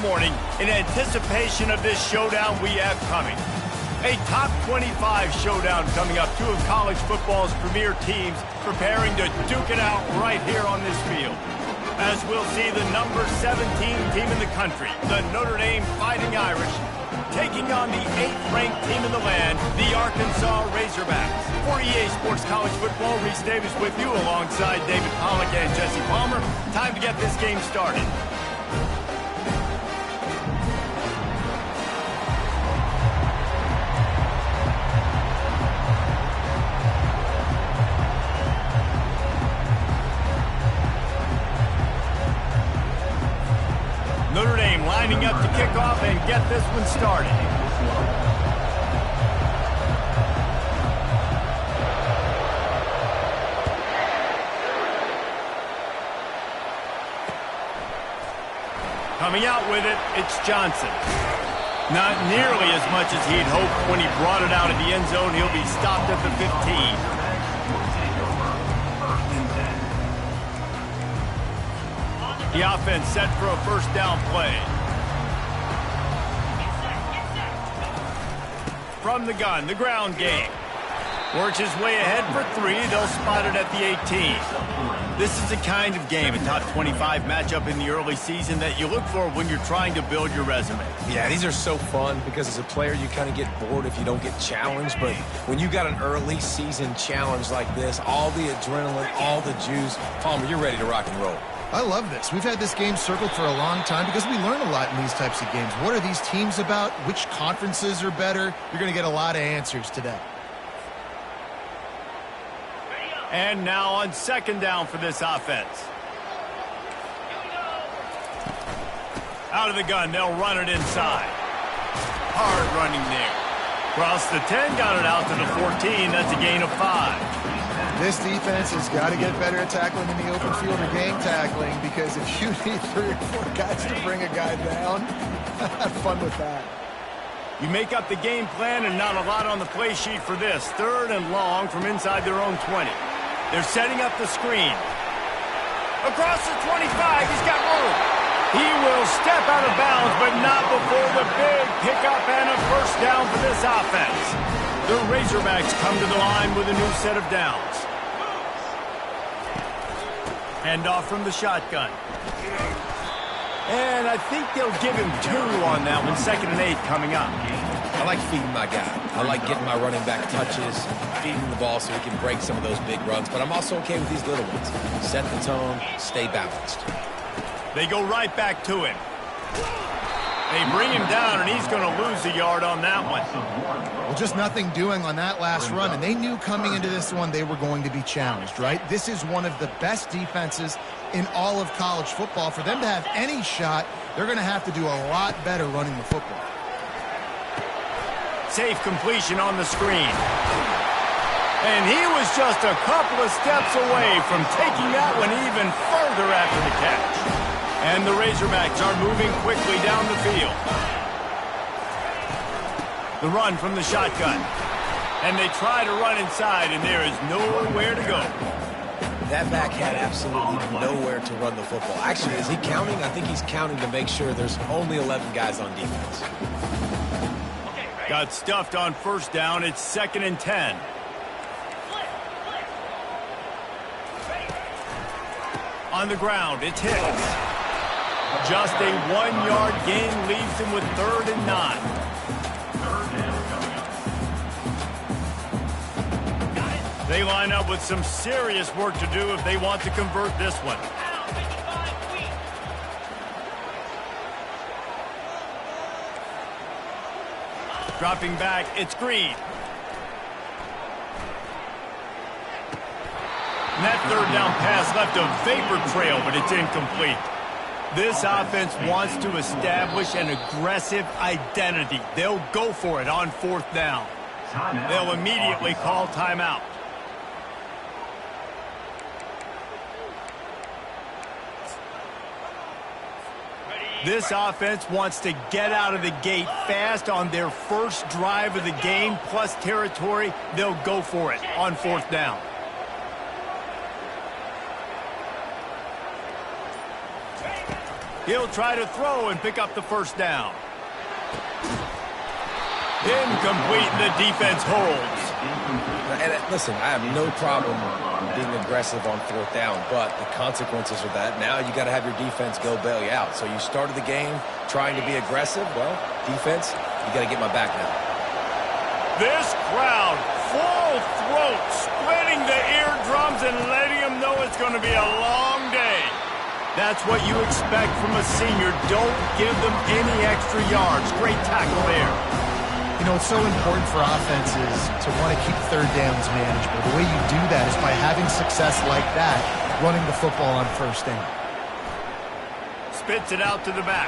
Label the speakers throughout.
Speaker 1: morning in anticipation of this showdown we have coming. A top 25 showdown coming up. Two of college football's premier teams preparing to duke it out right here on this field. As we'll see the number 17 team in the country, the Notre Dame Fighting Irish, taking on the 8th-ranked team in the land, the Arkansas Razorbacks. For EA Sports College Football, Reese Davis with you alongside David Pollack and Jesse Palmer. Time to get this game started. Notre Dame lining up to kick off and get this one started. Coming out with it, it's Johnson. Not nearly as much as he'd hoped when he brought it out of the end zone. He'll be stopped at the 15. The offense set for a first down play. From the gun, the ground game. Works his way ahead for 3. They'll spot it at the 18. This is the kind of game, a top 25 matchup in the early season, that you look for when you're trying to build your resume.
Speaker 2: Yeah, these are so fun because as a player, you kind of get bored if you don't get challenged. But when you got an early season challenge like this, all the adrenaline, all the juice, Palmer, you're ready to rock and roll.
Speaker 3: I love this. We've had this game circled for a long time because we learn a lot in these types of games. What are these teams about? Which conferences are better? You're going to get a lot of answers today.
Speaker 1: And now on second down for this offense. Out of the gun, they'll run it inside. Hard running there. Across the 10, got it out to the 14. That's a gain of 5.
Speaker 3: This defense has got to get better at tackling in the open field or game tackling, because if you need 3 or 4 guys to bring a guy down, have fun with that.
Speaker 1: You make up the game plan and not a lot on the play sheet for this. 3rd and long from inside their own 20. They're setting up the screen. Across the 25, he's got room. He will step out of bounds, but not before the big pickup and a first down for this offense. The Razorbacks come to the line with a new set of downs. Hand off from the shotgun. And I think they'll give him 2 on that one. 2nd and 8 coming up.
Speaker 2: I like feeding my guy. I like getting my running back touches, feeding the ball so he can break some of those big runs. But I'm also okay with these little ones. Set the tone, stay balanced.
Speaker 1: They go right back to him. They bring him down, and he's going to lose a yard on that one.
Speaker 3: Well, just nothing doing on that last run, and they knew coming into this one they were going to be challenged, right? This is one of the best defenses in all of college football. For them to have any shot, they're going to have to do a lot better running the football.
Speaker 1: Safe completion on the screen. And he was just a couple of steps away from taking that one even further after the catch. And the Razorbacks are moving quickly down the field. The run from the shotgun. And they try to run inside, and there is nowhere to go.
Speaker 2: That back had absolutely nowhere to run the football. Actually, is he counting? I think he's counting to make sure there's only 11 guys on defense.
Speaker 1: Got stuffed on first down. It's 2nd and 10. On the ground, it's hit. Just a 1-yard gain leaves him with 3rd and 9. They line up with some serious work to do if they want to convert this one. Dropping back, it's Green. And that 3rd down pass left a vapor trail, but it's incomplete. This offense wants to establish an aggressive identity. They'll go for it on 4th down. They'll immediately call timeout. This offense wants to get out of the gate fast on their first drive of the game, plus territory. They'll go for it on 4th down. He'll try to throw and pick up the first down. Incomplete, and the defense holds.
Speaker 2: And listen, I have no problem being aggressive on fourth down, but the consequences of that, now you got to have your defense go bail you out. So you started the game trying to be aggressive. Well, defense, you got to get my back now.
Speaker 1: This crowd, full throat, splitting the eardrums and letting them know it's going to be a long day. That's what you expect from a senior. Don't give them any extra yards. Great tackle there.
Speaker 3: You know, it's so important for offenses to want to keep third downs manageable. The way you do that is by having success like that, running the football on first down.
Speaker 1: Spits it out to the back.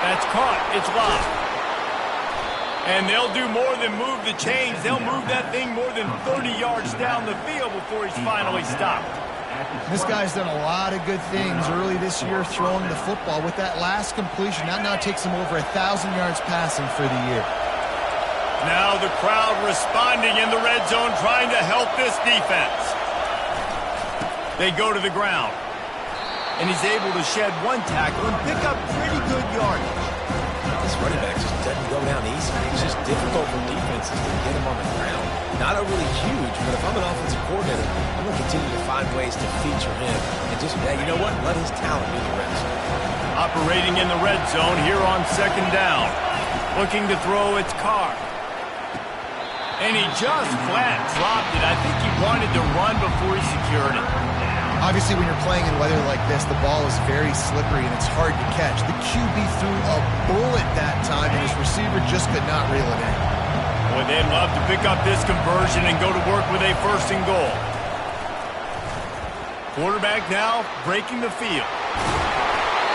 Speaker 1: That's caught. It's lost. And they'll do more than move the chains. They'll move that thing more than 30 yards down the field before he's finally stopped.
Speaker 3: This guy's done a lot of good things early this year throwing the football. With that last completion, that now takes him over 1,000 yards passing for the year.
Speaker 1: Now the crowd responding in the red zone, trying to help this defense. They go to the ground. And he's able to shed one tackle and pick up pretty good yardage.
Speaker 2: This running back just doesn't go down easy. It's just difficult for defenses to get him on the ground. Not overly huge, but if I'm an offensive coordinator, I'm going to continue to find ways to feature him. And just, you know what? Let his talent do the rest.
Speaker 1: Operating in the red zone here on second down. Looking to throw, it's Carr. And he just flat dropped it. I think he wanted to run before he secured it.
Speaker 3: Obviously, when you're playing in weather like this, the ball is very slippery and it's hard to catch. The QB threw a bullet that time, and his receiver just could not reel it in.
Speaker 1: Boy, they'd love to pick up this conversion and go to work with a first and goal. Quarterback now breaking the field.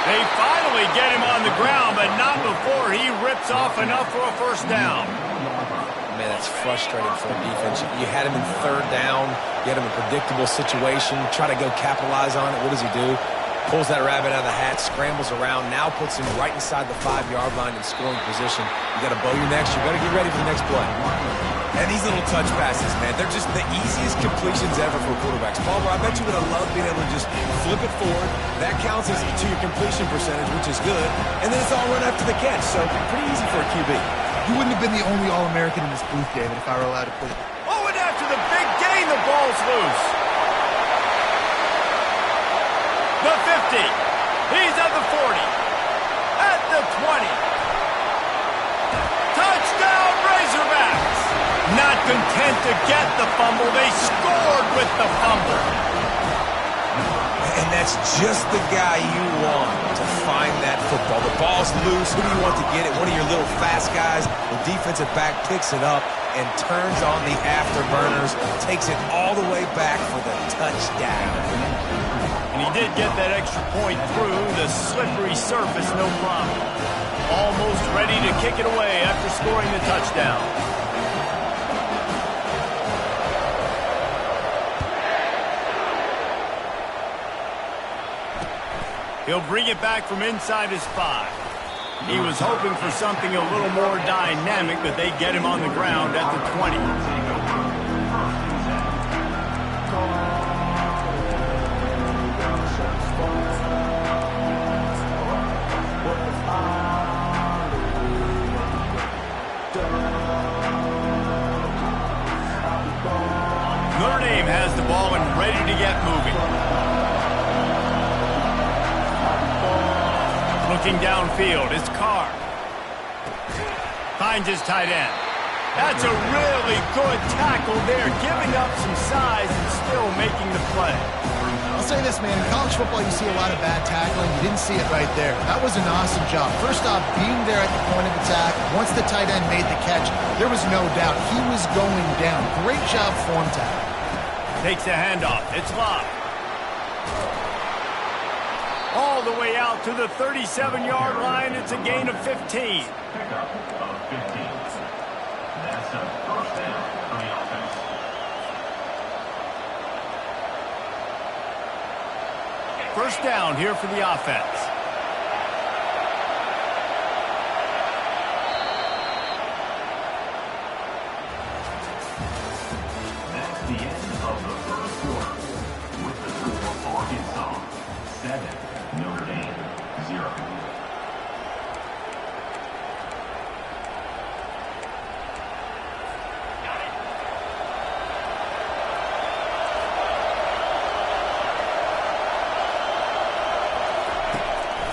Speaker 1: They finally get him on the ground, but not before he rips off enough for a first down.
Speaker 2: Man, that's frustrating for a defense. You had him in third down. You had him in a predictable situation. Try to go capitalize on it. What does he do? Pulls that rabbit out of the hat, scrambles around, now puts him right inside the 5-yard line in scoring position. You got to bow your necks. You got to get ready for the next play. And these little touch passes, man, they're just the easiest completions ever for quarterbacks. Palmer, I bet you would have loved being able to just flip it forward. That counts as to your completion percentage, which is good. And then it's all run after the catch. So pretty easy for a QB.
Speaker 3: You wouldn't have been the only All-American in this booth, David, if I were allowed to put it.
Speaker 1: Oh, and after the big gain, the ball's loose. The 50. He's at the 40. At the 20. Touchdown, Razorbacks. Not content to get the fumble, they scored with the fumble.
Speaker 2: And that's just the guy you want to find that football. The ball's loose. Who do you want to get it? One of your little fast guys. The defensive back picks it up and turns on the afterburners. Takes it all the way back for the touchdown.
Speaker 1: And he did get that extra point through the slippery surface, no problem. Almost ready to kick it away after scoring the touchdown. He'll bring it back from inside his 5. He was hoping for something a little more dynamic, but they get him on the ground at the 20. Notre Dame has the ball and ready to get moving. Looking downfield, it's Carr. Finds his tight end. That's a really good tackle there, giving up some size and still making the play.
Speaker 3: I'll say this, man. In college football, you see a lot of bad tackling. You didn't see it right there. That was an awesome job. First off, being there at the point of attack. Once the tight end made the catch, there was no doubt he was going down. Great job form tackle.
Speaker 1: Takes the handoff. It's locked. All the way out to the 37-yard line. It's a gain of 15.
Speaker 4: Pickup of 15. That's a first down for the offense.
Speaker 1: First down here for the offense.
Speaker 4: That's the end of the first quarter. With the score for Arkansas, 7, Notre Dame, 0.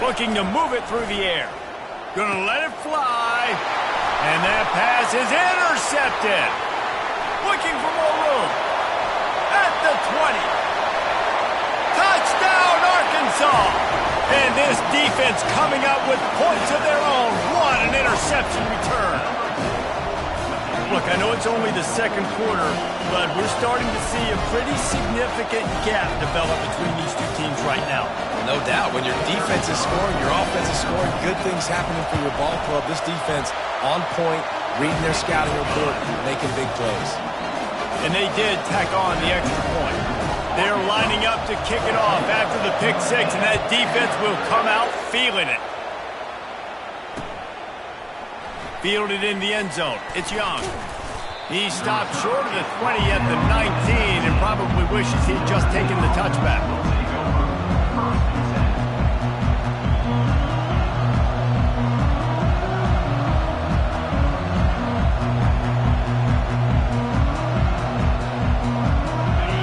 Speaker 1: Looking to move it through the air. Gonna let it fly. And that pass is intercepted. Looking for more room. At the 20. Touchdown, Arkansas. And this defense coming up with points of their own. What an interception return. Look, I know it's only the second quarter, but we're starting to see a pretty significant gap develop between these two teams right now.
Speaker 2: No doubt. When your defense is scoring, your offense is scoring, good things happening for your ball club. This defense on point, reading their scouting report, making big plays.
Speaker 1: And they did tack on the extra point. They're lining up to kick it off after the pick six, and that defense will come out feeling it. Fielded in the end zone. It's Young. He stopped short of the 20 at the 19 and probably wishes he'd just taken the touchback.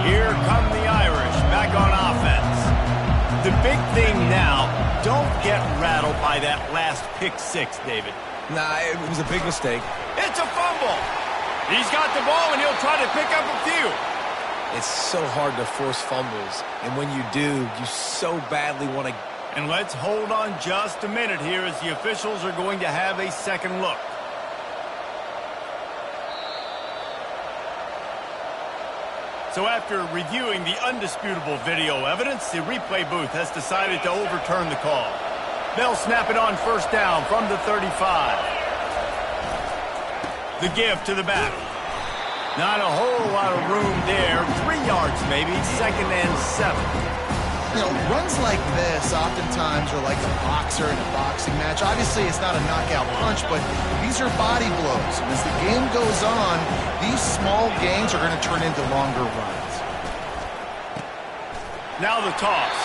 Speaker 1: Here come the Irish back on offense. The big thing now, don't get rattled by that last pick six, David.
Speaker 2: Nah, it was a big mistake.
Speaker 1: It's a fumble. He's got the ball, and he'll try to pick up a few.
Speaker 2: It's so hard to force fumbles, and when you do, you so badly want to.
Speaker 1: And let's hold on just a minute here as the officials are going to have a second look. So after reviewing the undisputable video evidence, the replay booth has decided to overturn the call. They'll snap it on first down from the 35. The give to the back. Not a whole lot of room there. 3 yards maybe, 2nd and 7.
Speaker 3: You know, runs like this oftentimes are like a boxer in a boxing match. Obviously, it's not a knockout punch, but these are body blows. And as the game goes on, these small gains are going to turn into longer runs.
Speaker 1: Now the toss.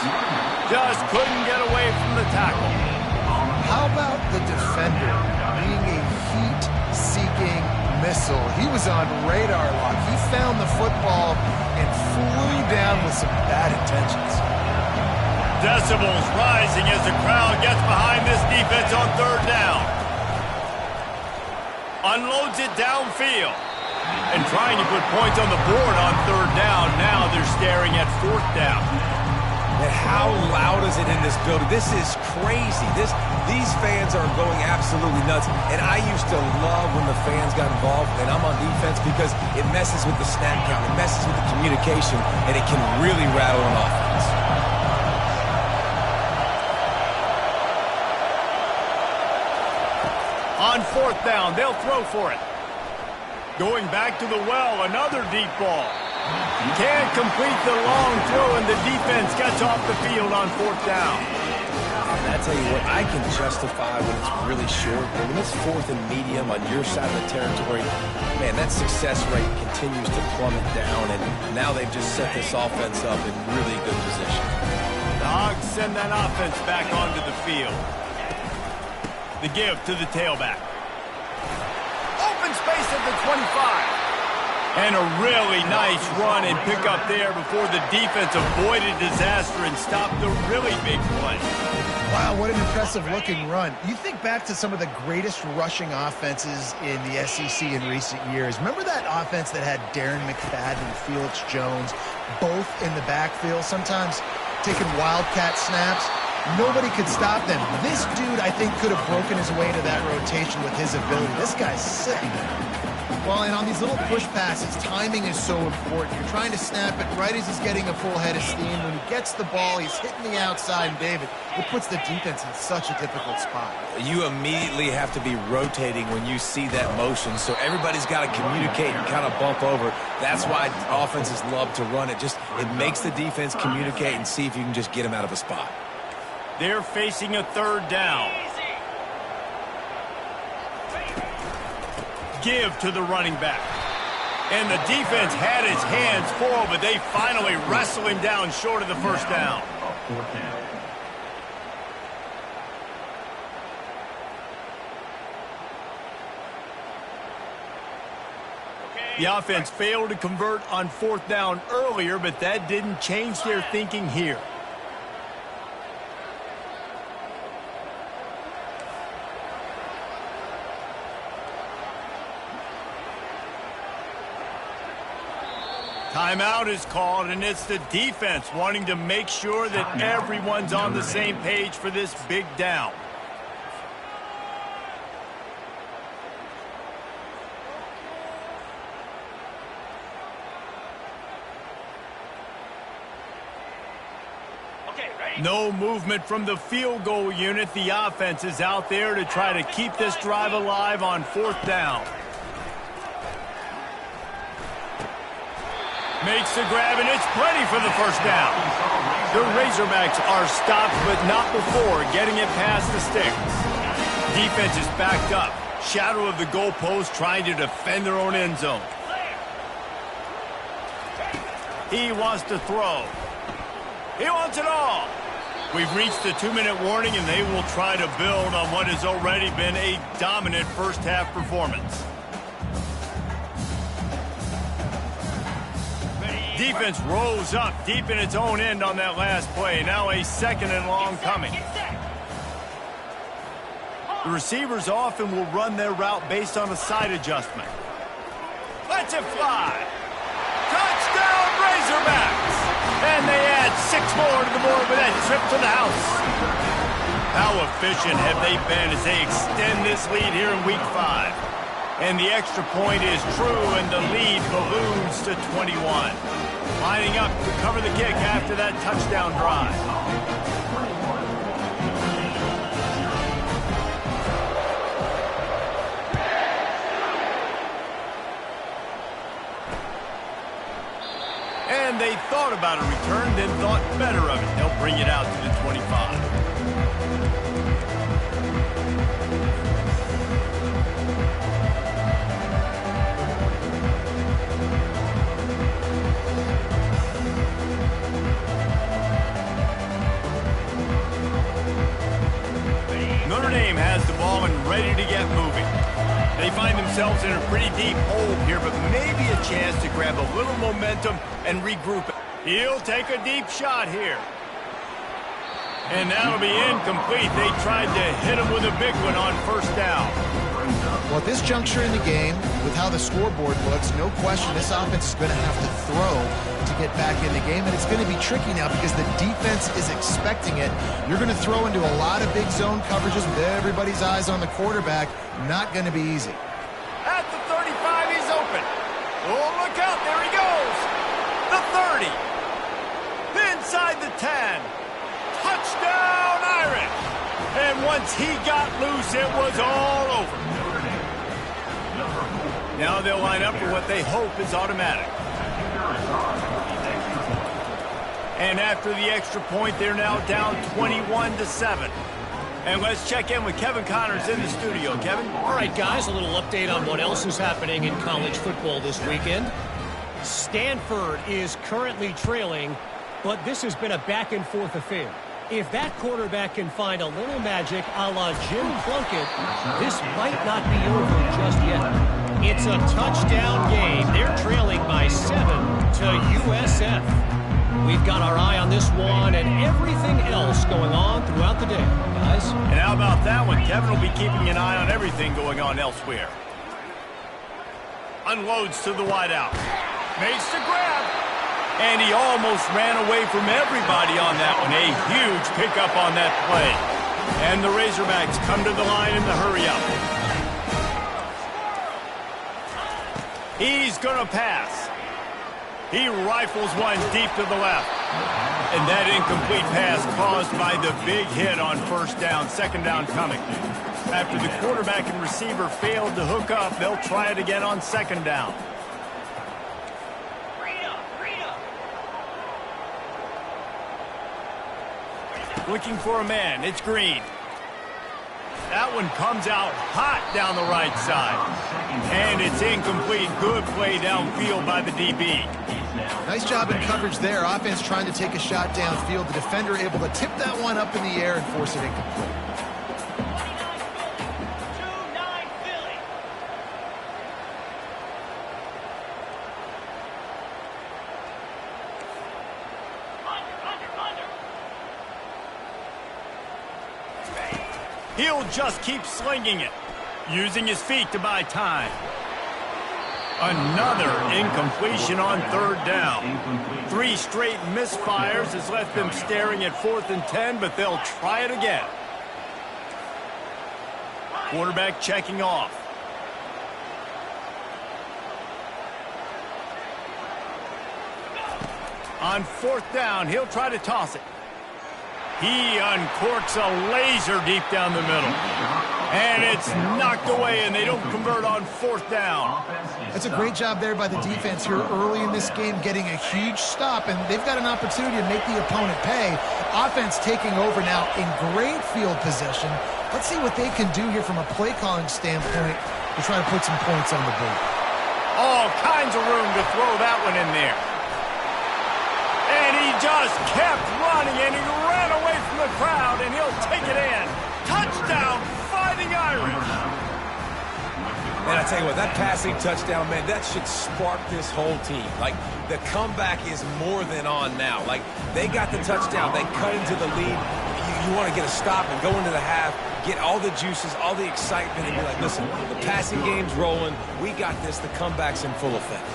Speaker 1: Just couldn't get away from the tackle.
Speaker 3: How about the defender being a heat-seeking missile? He was on radar lock. He found the football and flew down with some bad intentions.
Speaker 1: Decibels rising as the crowd gets behind this defense on 3rd down. Unloads it downfield. And trying to put points on the board on 3rd down. Now they're staring at 4th down.
Speaker 2: And how loud is it in this building? This is crazy. These fans are going absolutely nuts. And I used to love when the fans got involved, and I'm on defense, because it messes with the snap count, it messes with the communication, and it can really rattle an offense.
Speaker 1: On 4th down, they'll throw for it. Going back to the well, another deep ball. Can't complete the long throw, and the defense gets off the field on 4th down.
Speaker 2: And I tell you what, I can justify when it's really short, but when it's 4th and medium on your side of the territory, man, that success rate continues to plummet down, and now they've just set this offense up in really good position.
Speaker 1: The Hogs send that offense back onto the field. The give to the tailback. Open space at the 25. And a really nice run and pick up there before the defense avoided disaster and stopped the really big play.
Speaker 3: Wow, what an impressive-looking run. You think back to some of the greatest rushing offenses in the SEC in recent years. Remember that offense that had Darren McFadden and Felix Jones both in the backfield, sometimes taking wildcat snaps? Nobody could stop them. This dude, I think, could have broken his way into that rotation with his ability. This guy's sick. Well, and on these little push passes, timing is so important. You're trying to snap it right as he's getting a full head of steam. When he gets the ball, he's hitting the outside, and David, it puts the defense in such a difficult spot.
Speaker 2: You immediately have to be rotating when you see that motion, so everybody's got to communicate and kind of bump over. That's why offenses love to run it. It makes the defense communicate and see if you can just get him out of a spot.
Speaker 1: They're facing a 3rd down. Give to the running back. And the defense had his hands full, but they finally wrestle him down short of the 1st down. The offense failed to convert on 4th down earlier, but that didn't change their thinking here. Timeout is called, and it's the defense wanting to make sure that everyone's on the same page for this big down. No movement from the field goal unit. The offense is out there to try to keep this drive alive on 4th down. Makes the grab, and it's plenty for the first down. The Razorbacks are stopped, but not before getting it past the sticks. Defense is backed up. Shadow of the goalpost trying to defend their own end zone. He wants to throw. He wants it all. We've reached the 2-minute warning, and they will try to build on what has already been a dominant first-half performance. Defense rolls up deep in its own end on that last play. Now a 2nd and long coming. The receivers often will run their route based on a side adjustment. Lets it fly. Touchdown, Razorbacks! And they add 6 more to the board with that trip to the house. How efficient have they been as they extend this lead here in Week 5? And the extra point is true, and the lead balloons to 21. Lining up to cover the kick after that touchdown drive. And they thought about a return, then thought better of it. They'll bring it out to the 25. Notre Dame has the ball and ready to get moving. They find themselves in a pretty deep hole here, but maybe a chance to grab a little momentum and regroup it. He'll take a deep shot here. And that'll be incomplete. They tried to hit him with a big one on 1st down.
Speaker 3: Well, at this juncture in the game, with how the scoreboard looks, no question this offense is going to have to throw to get back in the game, and it's going to be tricky now because the defense is expecting it. You're going to throw into a lot of big zone coverages with everybody's eyes on the quarterback. Not going to be easy.
Speaker 1: At the 35, he's open. Oh, look out. There he goes. The 30. Inside the 10. Touchdown, Irish. And once he got loose, it was all over. Now they'll line up for what they hope is automatic. And after the extra point, they're now down 21-7. And let's check in with Kevin Connors in the studio. Kevin?
Speaker 5: All right, guys, a little update on what else is happening in college football this weekend. Stanford is currently trailing, but this has been a back-and-forth affair. If that quarterback can find a little magic a la Jim Plunkett, this might not be over just yet. It's a touchdown game. They're trailing by 7 to USF. We've got our eye on this one and everything else going on throughout the day, guys.
Speaker 1: And how about that one? Kevin will be keeping an eye on everything going on elsewhere. Unloads to the wideout. Makes the grab. And he almost ran away from everybody on that one. A huge pickup on that play. And the Razorbacks come to the line in the hurry-up. He's going to pass. He rifles one deep to the left. And that incomplete pass caused by the big hit on 1st down, 2nd down coming. After the quarterback and receiver failed to hook up, they'll try it again on 2nd down. Looking for a man. It's Green. That one comes out hot down the right side. And it's incomplete. Good play downfield by the DB.
Speaker 3: Nice job in coverage there. Offense trying to take a shot downfield. The defender able to tip that one up in the air and force it incomplete.
Speaker 1: He'll just keep slinging it, using his feet to buy time. Another incompletion on third down. 3 straight misfires has left them staring at 4th and 10, but they'll try it again. Quarterback checking off. On 4th down, he'll try to toss it. He uncorks a laser deep down the middle. And it's knocked away, and they don't convert on 4th down.
Speaker 3: That's a great job there by the defense here early in this game, getting a huge stop, and they've got an opportunity to make the opponent pay. Offense taking over now in great field position. Let's see what they can do here from a play calling standpoint to try to put some points on the board.
Speaker 1: All kinds of room to throw that one in there. And he just kept running, and he ran away from the crowd, and he'll take it in. Touchdown, Fighting Irish.
Speaker 2: Man, I tell you what, that passing touchdown, man, that should spark this whole team. Like, the comeback is more than on now. Like, they got the touchdown. They cut into the lead. You want to get a stop and go into the half, get all the juices, all the excitement, and be like, listen, the passing game's rolling. We got this. The comeback's in full effect.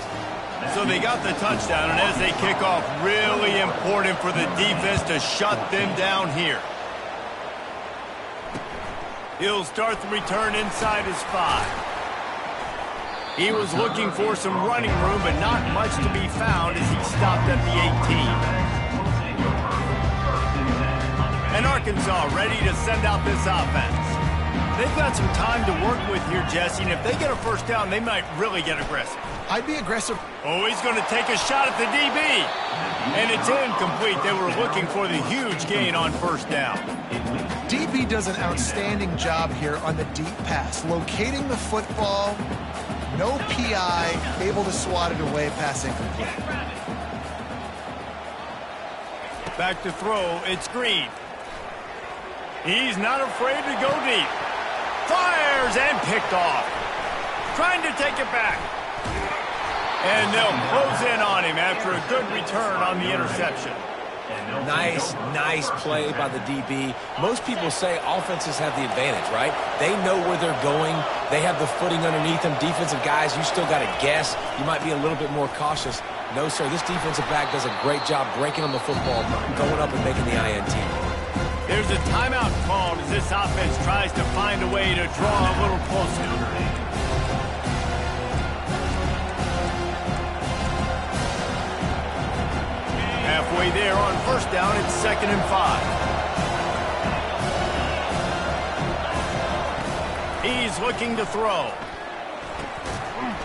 Speaker 1: So they got the touchdown, and as they kick off, really important for the defense to shut them down here. He'll start the return inside his 5. He was looking for some running room, but not much to be found as he stopped at the 18. And Arkansas ready to send out this offense. They've got some time to work with here, Jesse, and if they get a first down, they might really get aggressive.
Speaker 3: I'd be aggressive.
Speaker 1: Oh, he's going to take a shot at the DB. And it's incomplete. They were looking for the huge gain on 1st down.
Speaker 3: DB does an outstanding job here on the deep pass, locating the football, no PI, able to swat it away, pass incomplete.
Speaker 1: Back to throw, it's Green. He's not afraid to go deep. Fires and picked off. Trying to take it back. And they'll close in on him after a good return on the interception.
Speaker 2: Nice play by the DB. Most people say offenses have the advantage, right? They know where they're going. They have the footing underneath them. Defensive guys, you still got to guess. You might be a little bit more cautious. No, sir, this defensive back does a great job breaking on the football, going up and making the INT.
Speaker 1: There's a timeout called as this offense tries to find a way to draw a little closer. Halfway there on 1st down, it's 2nd and 5. He's looking to throw.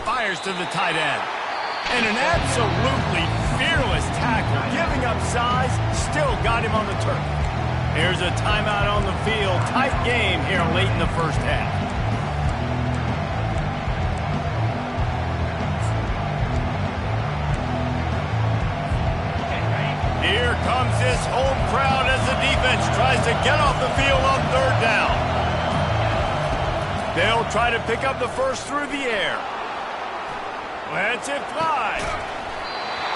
Speaker 1: Fires to the tight end. And an absolutely fearless tackle, giving up size, still got him on the turf. Here's a timeout on the field. Tight game here late in the 1st half. Here comes this home crowd as the defense tries to get off the field on 3rd down. They'll try to pick up the first through the air. Lets it fly.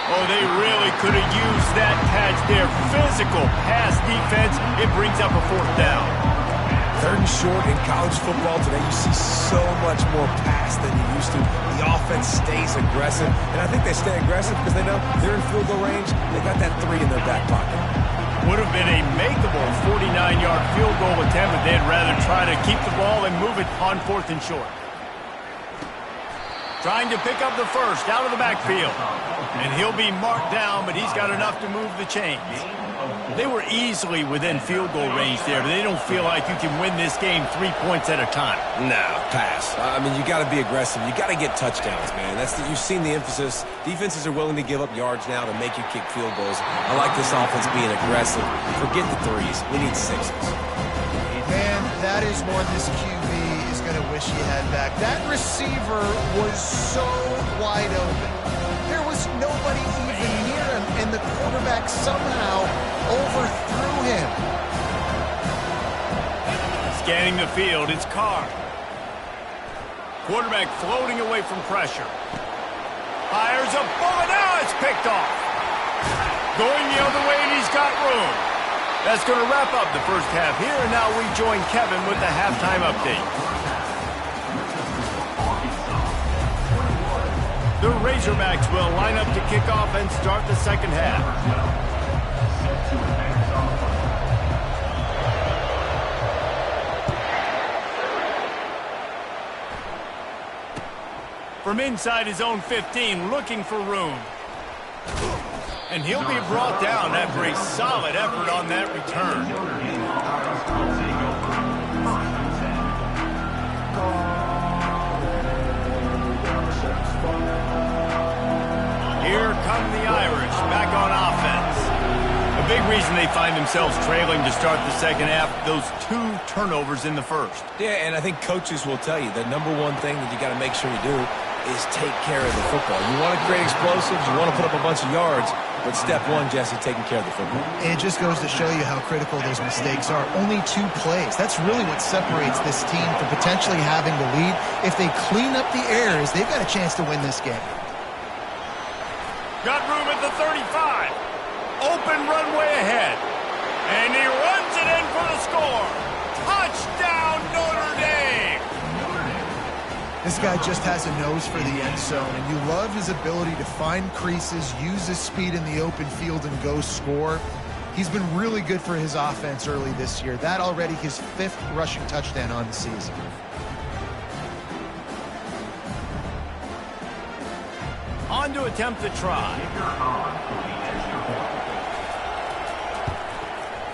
Speaker 1: Oh, they really could have used that catch there. Physical pass defense. It brings up a 4th down.
Speaker 2: 3rd and short in college football today, you see so much more pass than you used to. The offense stays aggressive, and I think they stay aggressive because they know they're in field goal range. They got that 3 in their back pocket.
Speaker 1: Would have been a makeable 49-yard field goal attempt, but they'd rather try to keep the ball and move it on 4th and short. Trying to pick up the first out of the backfield. And he'll be marked down, but he's got enough to move the chains. They were easily within field goal range there, but they don't feel like you can win this game 3 points at a time.
Speaker 2: No, pass. I mean, you got to be aggressive. You got to get touchdowns, man. You've seen the emphasis. Defenses are willing to give up yards now to make you kick field goals. I like this offense being aggressive. Forget the 3s. We need 6s.
Speaker 3: Man, that is one this QB is going to wish he had back. That receiver was so wide open. There was nobody even near him, and the quarterback somehow overthrew him.
Speaker 1: Scanning the field, it's Carr. Quarterback floating away from pressure. Fires a bullet, now it's picked off. Going the other way, and he's got room. That's going to wrap up the first half here, and now we join Kevin with the halftime update. The Razorbacks will line up to kick off and start the second half. From inside his own 15, looking for room. And he'll be brought down after a solid effort on that return. Here come the Irish back on offense. A big reason they find themselves trailing to start the second half, those 2 turnovers in the first.
Speaker 2: Yeah, and I think coaches will tell you the number one thing that you got to make sure you do is take care of the football. You want to create explosives, you want to put up a bunch of yards, but step one, Jesse, taking care of the football.
Speaker 3: It just goes to show you how critical those mistakes are. Only 2 plays. That's really what separates this team from potentially having the lead. If they clean up the errors, they've got a chance to win this game.
Speaker 1: Got room at the 35. Open runway ahead. And he runs it in for the score. Touchdown, Notre Dame!
Speaker 3: This guy just has a nose for the end zone, and you love his ability to find creases, use his speed in the open field, and go score. He's been really good for his offense early this year. That already his 5th rushing touchdown on the season.
Speaker 1: On to attempt the try.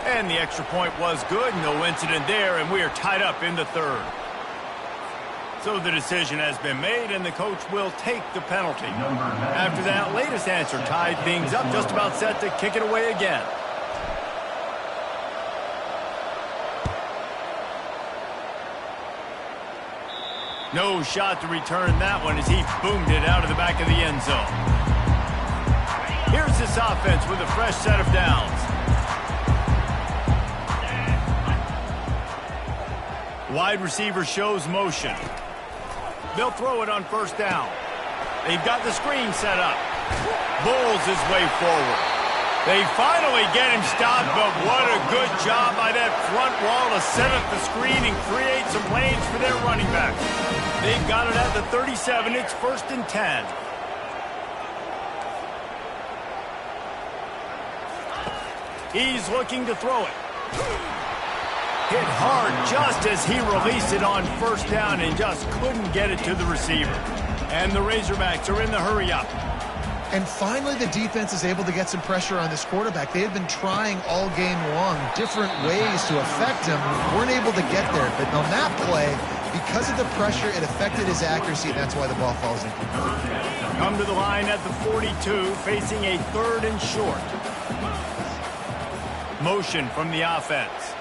Speaker 1: And the extra point was good. No incident there, and we are tied up in the 3rd. So the decision has been made, and the coach will take the penalty. After that latest answer tied things up, just about set to kick it away again. No shot to return that one as he boomed it out of the back of the end zone. Here's this offense with a fresh set of downs. Wide receiver shows motion. They'll throw it on first down. They've got the screen set up. Bulls his way forward. They finally get him stopped, but what a good job by that front wall to set up the screen and create some lanes for their running back. They've got it at the 37. It's 1st and 10. He's looking to throw it. Hit hard just as he released it on first down and just couldn't get it to the receiver. And the Razorbacks are in the hurry-up.
Speaker 3: And finally, the defense is able to get some pressure on this quarterback. They had been trying all game long different ways to affect him. Weren't able to get there. But on that play, because of the pressure, it affected his accuracy, and that's why the ball falls in.
Speaker 1: Come to the line at the 42, facing a 3rd and short. Motion from the offense.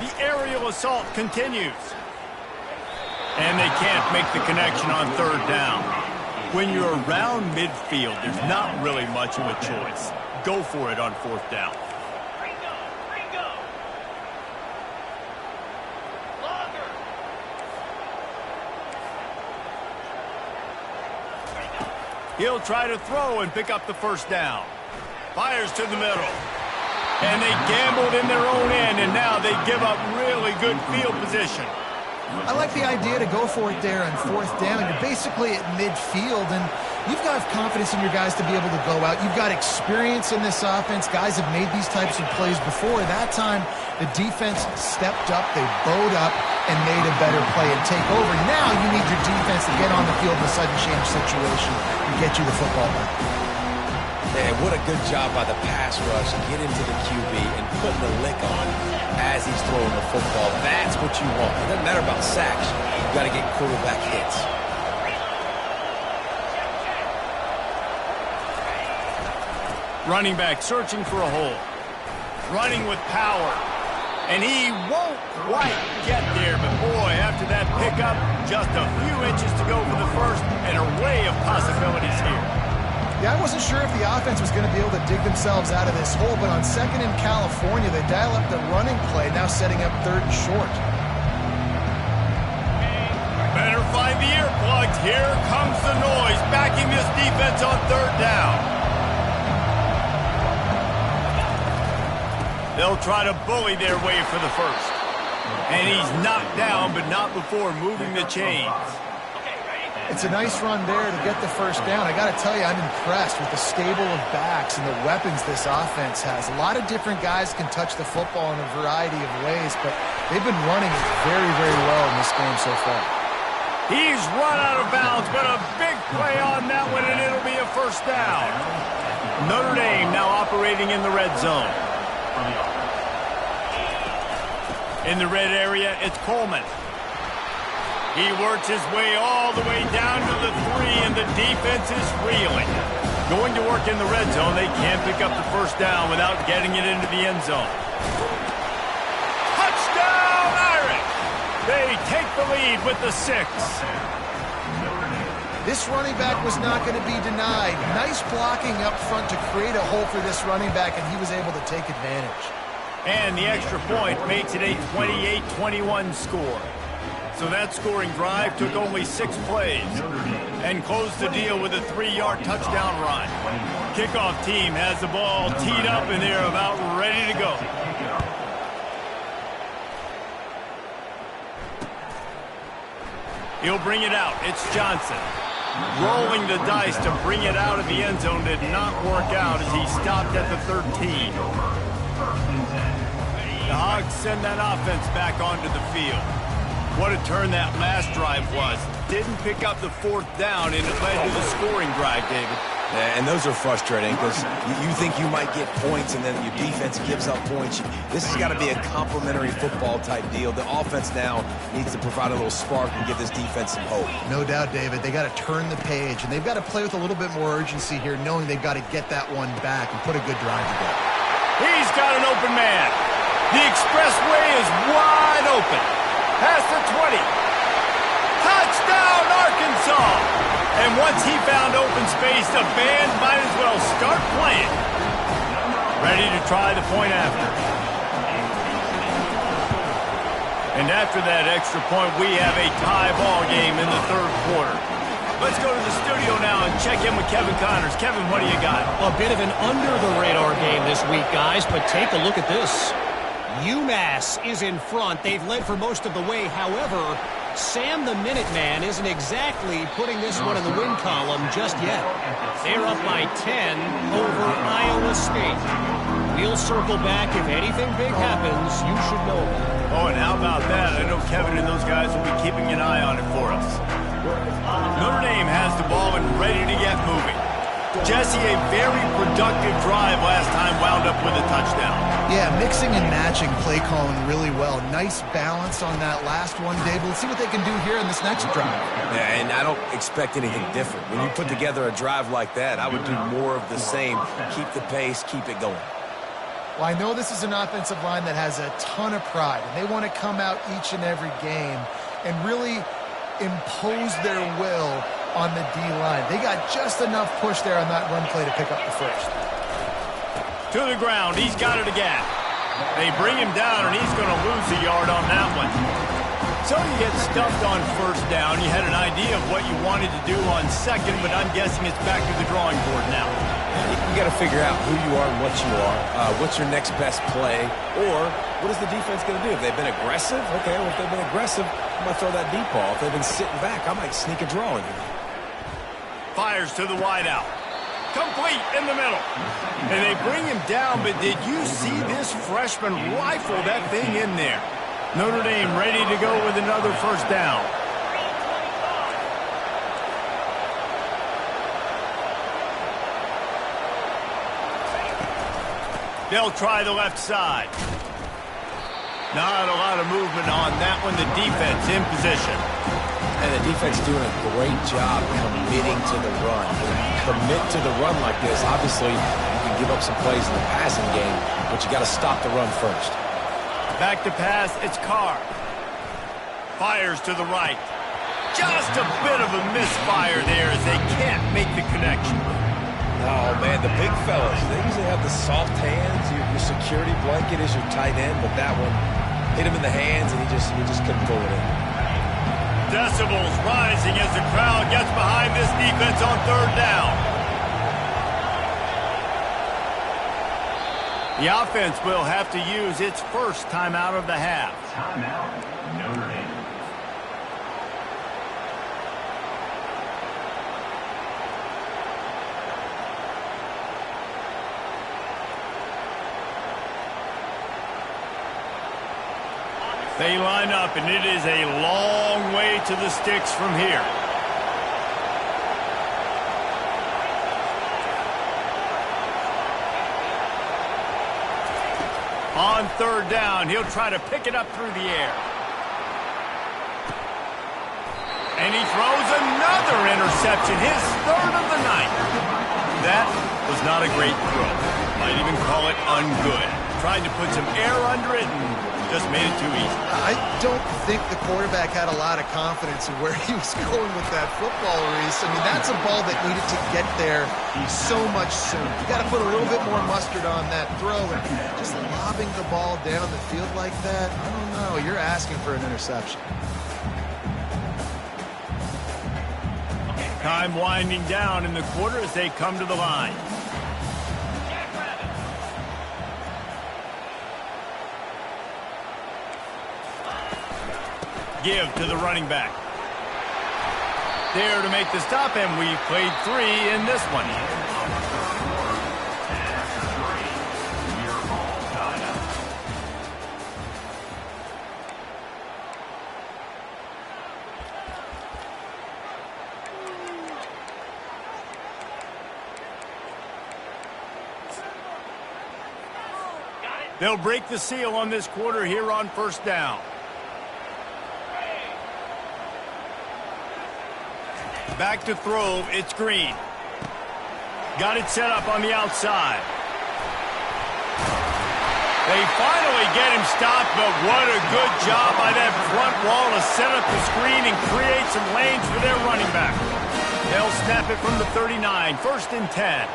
Speaker 1: The aerial assault continues. And they can't make the connection on 3rd down. When you're around midfield, there's not really much of a choice. Go for it on 4th down. He'll try to throw and pick up the first down. Fires to the middle. And they gambled in their own end, and now they give up really good field position.
Speaker 3: I like the idea to go for it there on 4th down. You're basically at midfield, and you've got confidence in your guys to be able to go out. You've got experience in this offense. Guys have made these types of plays before. That time, the defense stepped up, they bowed up, and made a better play and take over. Now you need your defense to get on the field in a sudden change situation and get you the football back.
Speaker 2: Man, what a good job by the pass rush. Get into the QB and putting the lick on as he's throwing the football. That's what you want. It doesn't matter about sacks. You've got to get quarterback hits.
Speaker 1: Running back searching for a hole. Running with power. And he won't quite get there, but boy, after that pickup, just a few inches to go for the first, an array of possibilities here.
Speaker 3: Yeah, I wasn't sure if the offense was going to be able to dig themselves out of this hole, but on 2nd in California, they dial up the running play, now setting up 3rd and short.
Speaker 1: Better find the earplugs. Here comes the noise, backing this defense on 3rd down. They'll try to bully their way for the first. And he's knocked down, but not before moving the chains.
Speaker 3: It's a nice run there to get the first down. I got to tell you, I'm impressed with the stable of backs and the weapons this offense has. A lot of different guys can touch the football in a variety of ways, but they've been running it very, very well in this game so far.
Speaker 1: He's run out of bounds, but a big play on that one, and it'll be a first down. Notre Dame now operating in the red zone. In the red area, it's Coleman. He works his way all the way down to the 3, and the defense is reeling. Going to work in the red zone, they can't pick up the first down without getting it into the end zone. Touchdown, Irish! They take the lead with the 6.
Speaker 3: This running back was not going to be denied. Nice blocking up front to create a hole for this running back, and he was able to take advantage.
Speaker 1: And the extra point makes it a 28-21 score. So that scoring drive took only 6 plays and closed the deal with a 3-yard touchdown run. Kickoff team has the ball teed up, and they're about ready to go. He'll bring it out. It's Johnson. Rolling the dice to bring it out of the end zone did not work out as he stopped at the 13. The Hogs send that offense back onto the field. What a turn that last drive was. Didn't pick up the 4th down, and it led to the scoring drive, David.
Speaker 2: Yeah, and those are frustrating because you think you might get points, and then your defense gives up points. This has got to be a complementary football type deal. The offense now needs to provide a little spark and give this defense some hope.
Speaker 3: No doubt, David. They got to turn the page, and they've got to play with a little bit more urgency here, knowing they've got to get that one back and put a good drive together.
Speaker 1: He's got an open man. The expressway is wide open. Past the 20. Touchdown, Arkansas! And once he found open space, the band might as well start playing. Ready to try the point after. And after that extra point, we have a tie ball game in the 3rd quarter. Let's go to the studio now and check in with Kevin Connors. Kevin, what do you got?
Speaker 5: A bit of an under-the-radar game this week, guys, but take a look at this. UMass is in front. They've led for most of the way. However, Sam the Minuteman isn't exactly putting this one in the win column just yet. They're up by 10 over Iowa State. We'll circle back. If anything big happens, you should know about it.
Speaker 1: Oh, and how about that? I know Kevin and those guys will be keeping an eye on it for us. Notre Dame has the ball and ready to get moving. Jesse, a very productive drive last time, wound up with a touchdown.
Speaker 3: Yeah, mixing and matching play calling really well. Nice balance on that last one, David. Let's see what they can do here in this next drive.
Speaker 2: Yeah, and I don't expect anything different. When you put together a drive like that, I would do more of the same. Keep the pace, keep it going.
Speaker 3: Well, I know this is an offensive line that has a ton of pride, and they want to come out each and every game and really impose their will on the D-line. They got just enough push there on that run play to pick up the first.
Speaker 1: To the ground. He's got it again. They bring him down, and he's going to lose a yard on that one. So you get stuffed on first down. You had an idea of what you wanted to do on second, but I'm guessing it's back to the drawing board now.
Speaker 2: You got to figure out who you are and what you are. What's your next best play? Or what is the defense going to do? If they've been aggressive, okay, well, if they've been aggressive, I'm going to throw that deep ball. If they've been sitting back, I might sneak a draw in here.
Speaker 1: Fires to the wideout. Complete in the middle. And they bring him down, but did you see this freshman rifle that thing in there? Notre Dame ready to go with another first down. They'll try the left side. Not a lot of movement on that one. The defense in position.
Speaker 2: And the defense doing a great job committing to the run. Commit to the run like this. Obviously, you can give up some plays in the passing game, but you got to stop the run first.
Speaker 1: Back to pass, it's Carr. Fires to the right. Just a bit of a misfire there as they can't make the connection.
Speaker 2: Oh, man, the big fellas, they usually have the soft hands. Your security blanket is your tight end, but that one hit him in the hands, and he just couldn't pull it in.
Speaker 1: Decibels rising as the crowd gets behind this defense on third down. The offense will have to use its first timeout of the half.
Speaker 4: Timeout, Notre Dame.
Speaker 1: They line up, and it is a long way to the sticks from here. On third down, he'll try to pick it up through the air. And he throws another interception, his third of the night. That was not a great throw. Might even call it ungood. Tried to put some air under it and just made it too easy.
Speaker 3: I don't think the quarterback had a lot of confidence in where he was going with that football, Reese. I mean, that's a ball that needed to get there so much sooner. You got to put a little bit more mustard on that throw, and just lobbing the ball down the field like that, I don't know. You're asking for an interception.
Speaker 1: Time winding down in the quarter as they come to the line. Give to the running back. There to make the stop, and we've played 3 in this one. They'll break the seal on this quarter here on first down. Back to throw, it's Green. Got it set up on the outside. They finally get him stopped, but what a good job by that front wall to set up the screen and create some lanes for their running back. They'll snap it from the 39, 1st and 10.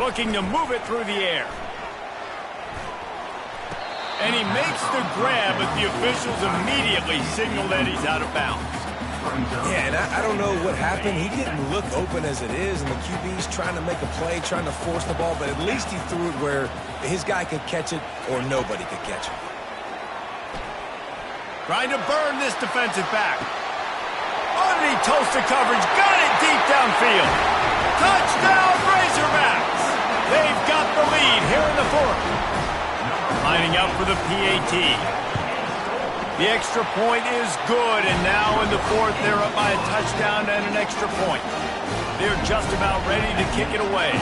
Speaker 1: Looking to move it through the air. And he makes the grab, but the officials immediately signal that he's out of bounds.
Speaker 2: Yeah, and I don't know what happened. He didn't look open as it is, and the QB's trying to make a play, trying to force the ball, but at least he threw it where his guy could catch it or nobody could catch it.
Speaker 1: Trying to burn this defensive back. Underneath toasted coverage, got it deep downfield. Touchdown, Razorbacks! They've got the lead here in the 4th. Lining up for the PAT. The extra point is good, and now in the 4th, they're up by a touchdown and an extra point. They're just about ready to kick it away.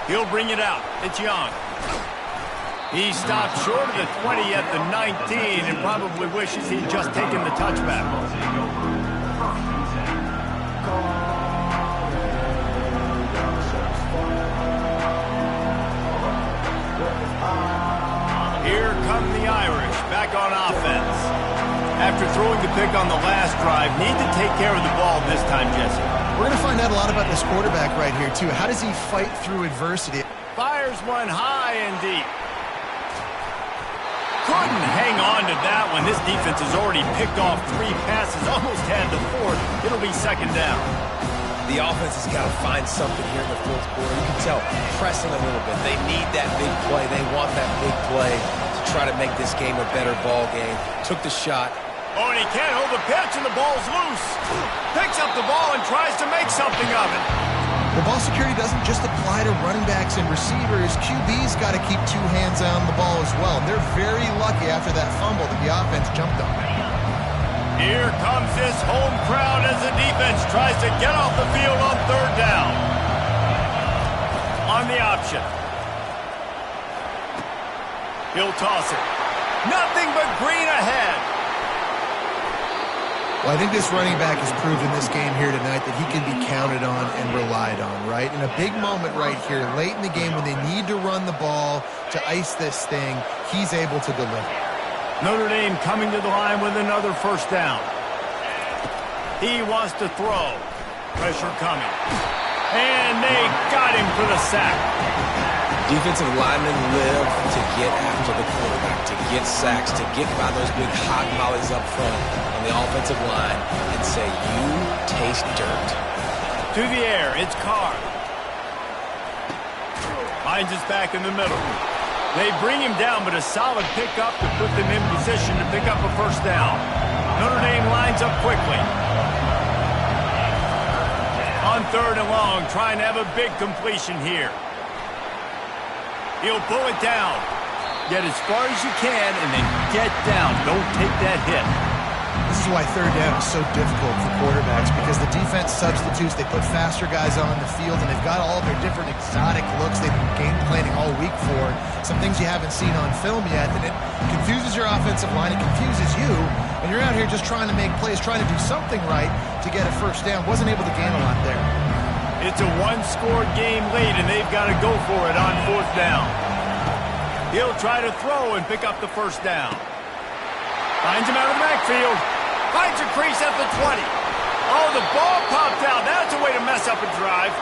Speaker 1: He'll bring it out. It's Young. He stopped short of the 20 at the 19 and probably wishes he'd just taken the touchback. Here come the Irish, back on offense. After throwing the pick on the last drive, need to take care of the ball this time, Jesse.
Speaker 3: We're going to find out a lot about this quarterback right here, too. How does he fight through adversity?
Speaker 1: Fires one high and deep. Couldn't hang on to that one. This defense has already picked off 3 passes, almost had the 4th. It'll be 2nd down.
Speaker 2: The offense has got to find something here in the 4th quarter. You can tell, pressing a little bit. They need that big play. They want that big play to try to make this game a better ball game. Took the shot.
Speaker 1: Oh, and he can't hold the pitch, and the ball's loose. Picks up the ball and tries to make something of it.
Speaker 3: The ball security doesn't just apply to running backs and receivers. QB's got to keep 2 hands on the ball as well. And they're very lucky after that fumble that the offense jumped on.
Speaker 1: Here comes this home crowd as the defense tries to get off the field on 3rd down. On the option. He'll toss it. Nothing but green ahead.
Speaker 3: Well, I think this running back has proved in this game here tonight that he can be counted on and relied on, right? In a big moment right here, late in the game when they need to run the ball to ice this thing, he's able to deliver.
Speaker 1: Notre Dame coming to the line with another 1st down. He wants to throw. Pressure coming. And they got him for the sack.
Speaker 2: Defensive linemen live to get after the quarterback, to get sacks, to get by those big hot mollies up front on the offensive line and say, you taste dirt.
Speaker 1: To the air, it's Carr. Finds his back in the middle. They bring him down, but a solid pickup to put them in position to pick up a 1st down. Notre Dame lines up quickly. 3rd and long, trying to have a big completion here. He'll pull it down. Get as far as you can and then get down. Don't take that hit.
Speaker 3: This is why 3rd down is so difficult for quarterbacks, because the defense substitutes. They put faster guys on the field, and they've got all their different exotic looks they've been game planning all week for. Some things you haven't seen on film yet, and it confuses your offensive line. It confuses you, and you're out here just trying to make plays, trying to do something right to get a 1st down. Wasn't able to gain a lot there.
Speaker 1: It's a 1-score game late, and they've got to go for it on 4th down. He'll try to throw and pick up the 1st down. Finds him out of the backfield. Finds a crease at the 20. Oh, the ball popped out. That's a way to mess up a drive.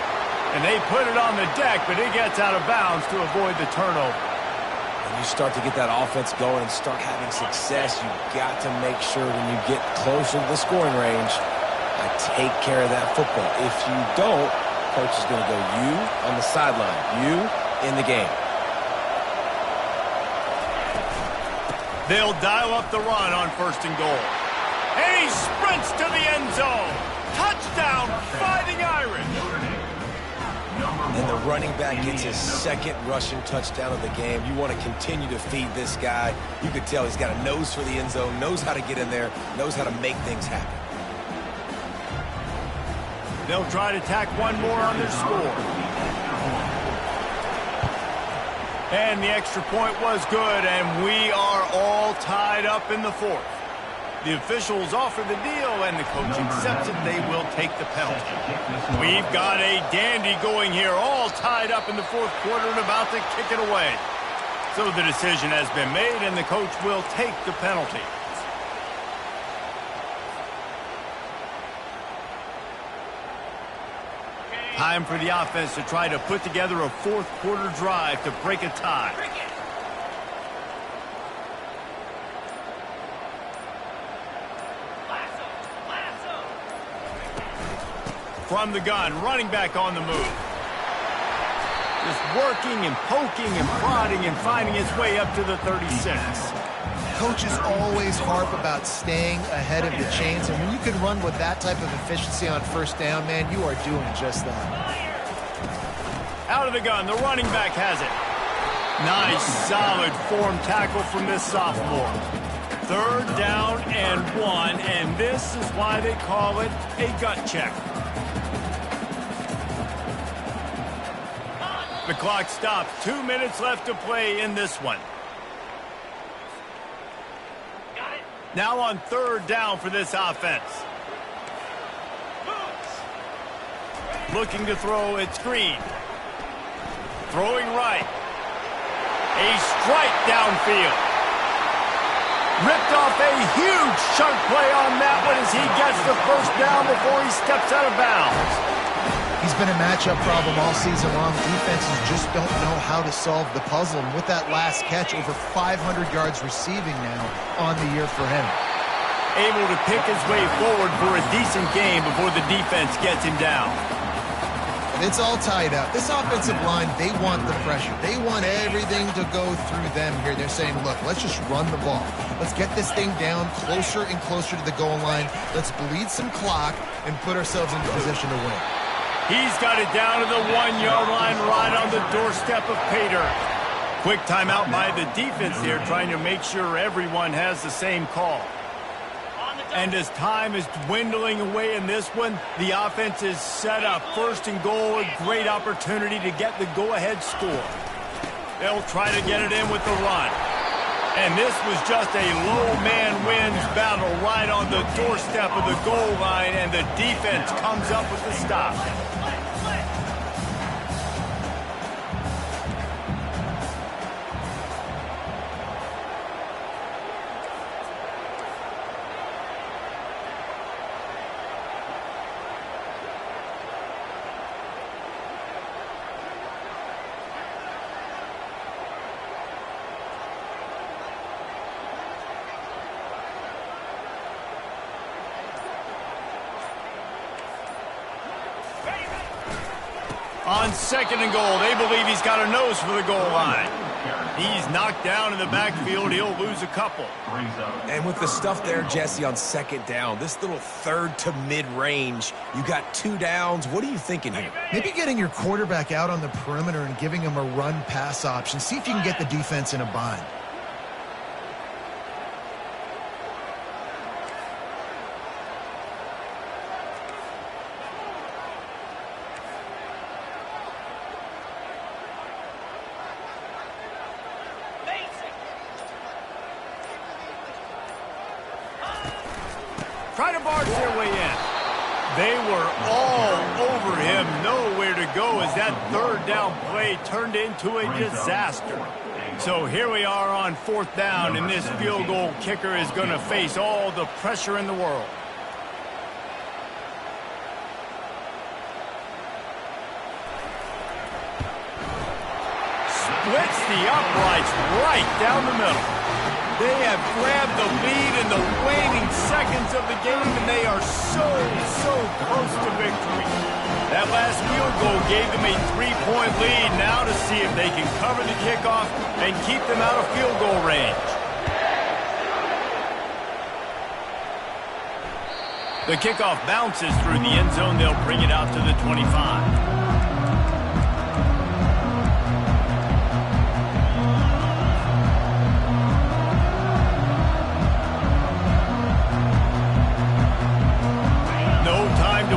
Speaker 1: And they put it on the deck, but it gets out of bounds to avoid the turnover.
Speaker 2: When you start to get that offense going and start having success, you've got to make sure when you get closer to the scoring range, take care of that football. If you don't, coach is going to go you on the sideline, you in the game.
Speaker 1: They'll dial up the run on 1st and goal. And he sprints to the end zone. Touchdown, Fighting Irish.
Speaker 2: And the running back gets his 2nd rushing touchdown of the game. You want to continue to feed this guy. You could tell he's got a nose for the end zone, knows how to get in there, knows how to make things happen.
Speaker 1: They'll try to tack one more on their score. And the extra point was good, and we are all tied up in the 4th. The officials offer the deal, and the coach accepts it. They will take the penalty. We've got a dandy going here, all tied up in the 4th quarter and about to kick it away. So the decision has been made, and the coach will take the penalty. Time for the offense to try to put together a 4th quarter drive to break a tie. From the gun, running back on the move. Just working and poking and prodding and finding his way up to the 36.
Speaker 3: Coaches always harp about staying ahead of the chains, and when you can run with that type of efficiency on 1st down, man, you are doing just that.
Speaker 1: Out of the gun, the running back has it. Nice, solid form tackle from this sophomore. 3rd down and 1, and this is why they call it a gut check. The clock stops. 2 minutes left to play in this one. Now on 3rd down for this offense. Looking to throw, it's Green. Throwing right. A strike downfield. Ripped off a huge chunk play on that one as he gets the 1st down before he steps out of bounds.
Speaker 3: He's been a matchup problem all season long. Defenses just don't know how to solve the puzzle. And with that last catch, over 500 yards receiving now on the year for him.
Speaker 1: Able to pick his way forward for a decent game before the defense gets him down.
Speaker 3: And it's all tied up. This offensive line, they want the pressure. They want everything to go through them here. They're saying, look, let's just run the ball. Let's get this thing down closer and closer to the goal line. Let's bleed some clock and put ourselves into position to win.
Speaker 1: He's got it down to the 1-yard line right on the doorstep of Pater. Quick timeout by the defense here, trying to make sure everyone has the same call. And as time is dwindling away in this one, the offense is set up. 1st and goal, a great opportunity to get the go-ahead score. They'll try to get it in with the run. And this was just a low man wins battle right on the doorstep of the goal line, and the defense comes up with the stop. On 2nd and goal, they believe he's got a nose for the goal line. He's knocked down in the backfield. He'll lose a couple.
Speaker 2: And with the stuff there, Jesse, on second down, this little third to mid-range, you got 2 downs. What are you thinking here?
Speaker 3: Maybe getting your quarterback out on the perimeter and giving him a run-pass option. See if you can get the defense in a bind.
Speaker 1: Try to barge their way in. They were all over him, nowhere to go as that third down play turned into a disaster. So here we are on 4th down, and this field goal kicker is going to face all the pressure in the world. Splits the uprights right down the middle. They have grabbed the lead in the waning seconds of the game, and they are so close to victory. That last field goal gave them a 3-point lead. Now to see if they can cover the kickoff and keep them out of field goal range. The kickoff bounces through the end zone. They'll bring it out to the 25.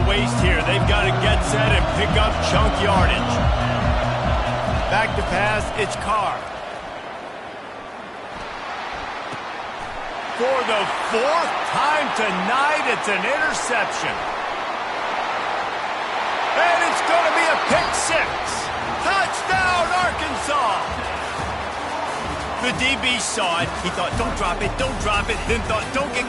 Speaker 1: Waste here. They've got to get set and pick up chunk yardage. Back to pass, it's Carr. For the 4th time tonight, it's an interception. And it's going to be a pick 6. Touchdown, Arkansas! The DB saw it. He thought, don't drop it, then thought, don't get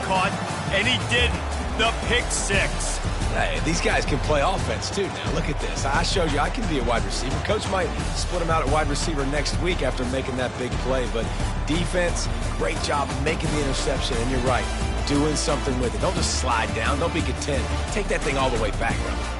Speaker 1: caught, and he didn't. The pick 6.
Speaker 2: Hey, these guys can play offense, too, now. Look at this. I showed you I can be a wide receiver. Coach might split him out at wide receiver next week after making that big play. But defense, great job making the interception. And you're right, doing something with it. Don't just slide down. Don't be content. Take that thing all the way back, brother.